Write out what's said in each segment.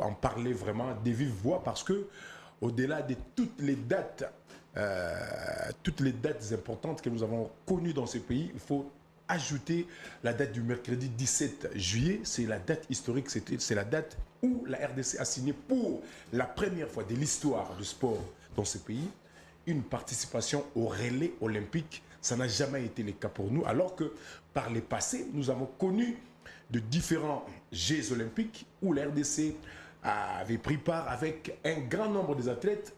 en parler vraiment de vive voix parce que au-delà de toutes les dates importantes que nous avons connues dans ce pays, il faut ajouter la date du mercredi 17 juillet. C'est la date historique, c'est la date où la RDC a signé pour la première fois de l'histoire du sport dans ce pays une participation au relais olympique. Ça n'a jamais été le cas pour nous, alors que par le passé, nous avons connu de différents Jeux olympiques où la RDC avait pris part avec un grand nombre des athlètes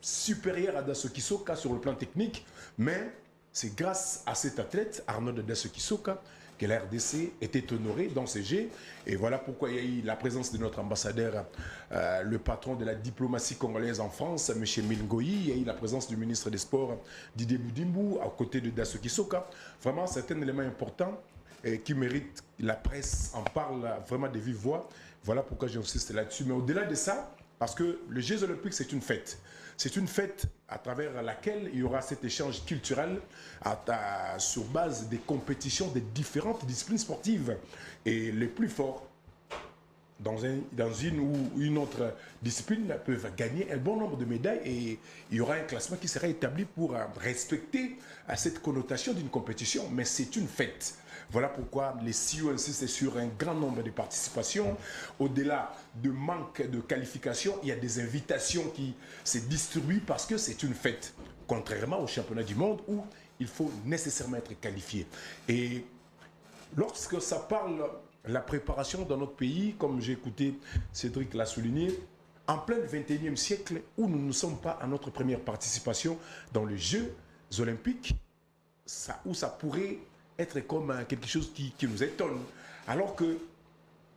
supérieurs à Dasso Kisoka sur le plan technique, mais c'est grâce à cet athlète, Arnaud de Dasso Kisoka, que la RDC était honorée dans ces Jeux. Et voilà pourquoi il y a eu la présence de notre ambassadeur, le patron de la diplomatie congolaise en France, M. Milgoyi. Il y a eu la présence du ministre des Sports, Didier Boudimbu, à côté de Dasso Kisoka. Vraiment, c'est un élément important qui mérite, la presse en parle vraiment de vive voix. Voilà pourquoi j'insiste là-dessus. Mais au-delà de ça, parce que les Jeux olympiques, c'est une fête. C'est une fête à travers laquelle il y aura cet échange culturel sur base des compétitions des différentes disciplines sportives. Et les plus forts, dans une ou une autre discipline, peuvent gagner un bon nombre de médailles et il y aura un classement qui sera établi pour respecter cette connotation d'une compétition. Mais c'est une fête. Voilà pourquoi les CIO insistent sur un grand nombre de participations. Au-delà de manque de qualification, il y a des invitations qui se distribuent parce que c'est une fête. Contrairement au championnat du monde où il faut nécessairement être qualifié. Et lorsque ça parle la préparation dans notre pays, comme j'ai écouté Cédric l'a souligné, en plein 21e siècle où nous ne sommes pas à notre première participation dans les Jeux olympiques, où ça pourrait être comme quelque chose qui nous étonne. Alors que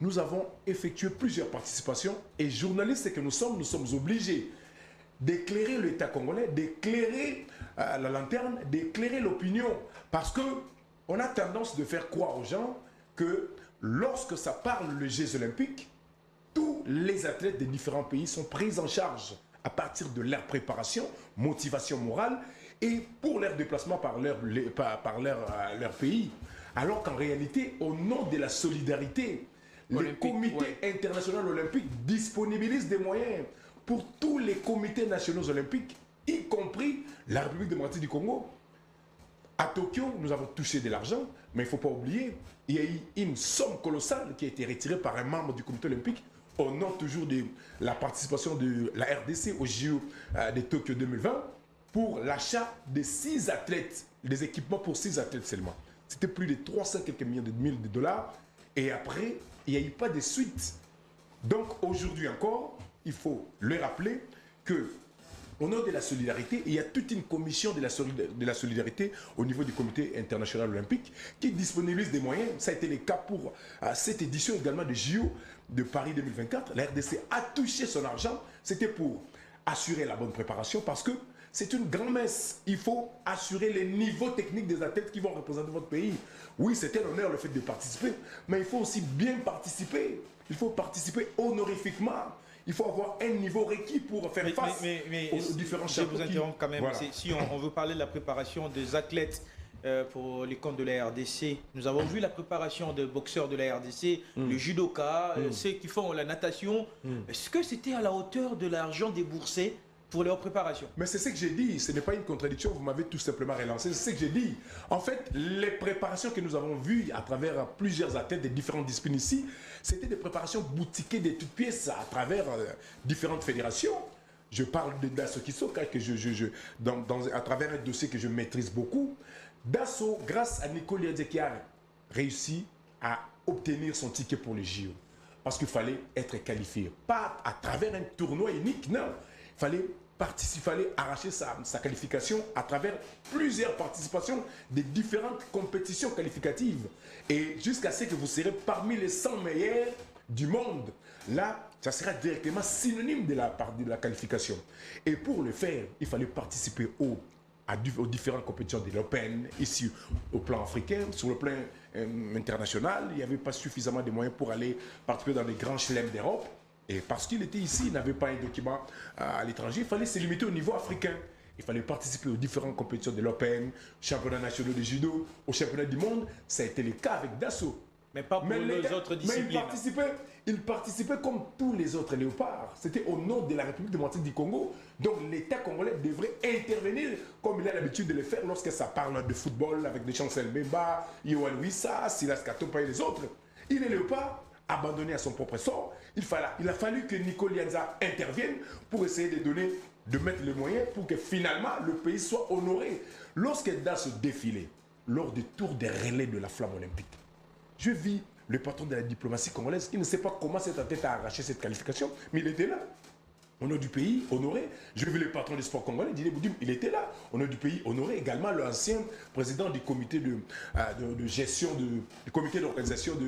nous avons effectué plusieurs participations et journalistes que nous sommes obligés d'éclairer l'État congolais, d'éclairer la lanterne, d'éclairer l'opinion. Parce qu'on a tendance de faire croire aux gens que lorsque ça parle des Jeux olympiques, tous les athlètes des différents pays sont pris en charge à partir de leur préparation, motivation morale et pour leur déplacement par leur pays. Alors qu'en réalité, au nom de la solidarité, le comité international olympique disponibilise des moyens pour tous les comités nationaux olympiques, y compris la République démocratique du Congo. À Tokyo, nous avons touché de l'argent, mais il ne faut pas oublier, il y a eu une somme colossale qui a été retirée par un membre du comité olympique au nom toujours de la participation de la RDC au JO de Tokyo 2020 pour l'achat de 6 athlètes, des équipements pour 6 athlètes seulement. C'était plus de 300 quelques millions de dollars. Et après, il n'y a eu pas de suite. Donc aujourd'hui encore, il faut le rappeler que au nom de la solidarité, il y a toute une commission de la solidarité au niveau du comité international olympique qui disponibilise des moyens. Ça a été le cas pour cette édition également de JO de Paris 2024. La RDC a touché son argent. C'était pour assurer la bonne préparation parce que c'est une grand-messe. Il faut assurer les niveaux techniques des athlètes qui vont représenter votre pays. Oui, c'est un honneur le fait de participer, mais il faut aussi bien participer. Il faut participer honorifiquement. Il faut avoir un niveau requis pour faire face aux différents champions. Je vous interromps quand même. Voilà. Si on veut parler de la préparation des athlètes pour les comptes de la RDC, nous avons vu la préparation des boxeurs de la RDC, le judoka, ceux qui font la natation. Est-ce que c'était à la hauteur de l'argent déboursé pour leur préparation? Mais c'est ce que j'ai dit, ce n'est pas une contradiction, vous m'avez tout simplement relancé, c'est ce que j'ai dit. En fait, les préparations que nous avons vues à travers plusieurs athlètes de différentes disciplines ici, c'était des préparations boutiquées de toutes pièces à travers différentes fédérations. Je parle de Dasso Kisoka, que à travers un dossier que je maîtrise beaucoup. Dasso, grâce à Nicole Yadze, qui a réussi à obtenir son ticket pour les JO. Parce qu'il fallait être qualifié. Pas à travers un tournoi unique, non. Il fallait arracher sa qualification à travers plusieurs participations des différentes compétitions qualificatives. Et jusqu'à ce que vous serez parmi les 100 meilleurs du monde. Là, ça sera directement synonyme de la qualification. Et pour le faire, il fallait participer aux différentes compétitions de l'Open, ici au plan africain, sur le plan international. Il n'y avait pas suffisamment de moyens pour aller participer dans les grands chelems d'Europe. Et parce qu'il était ici, il n'avait pas un document à l'étranger, il fallait se limiter au niveau africain. Il fallait participer aux différentes compétitions de l'Open, championnat national de judo, au championnat du monde. Ça a été le cas avec Dasso. Mais pas pour les autres disciplines. Il participait comme tous les autres léopards. C'était au nom de la République démocratique du Congo. Donc l'État congolais devrait intervenir comme il a l'habitude de le faire lorsque ça parle de football avec des Chancel Bemba, Yohan Wissa, Silas Katopa et les autres. Il est léopard, abandonné à son propre sort. Il a fallu que Nico Lianza intervienne pour essayer de mettre les moyens pour que finalement le pays soit honoré. Lorsque dans ce défilé, lors du tour des relais de la flamme olympique, je vis le patron de la diplomatie congolaise. Il ne sait pas comment cette tête a arraché cette qualification, mais il était là. Au nom du pays, honoré. J'ai vu le patron du sport congolais, Didier Boudim, il était là. Au nom du pays, honoré. Également l'ancien président du comité de gestion, du comité d'organisation de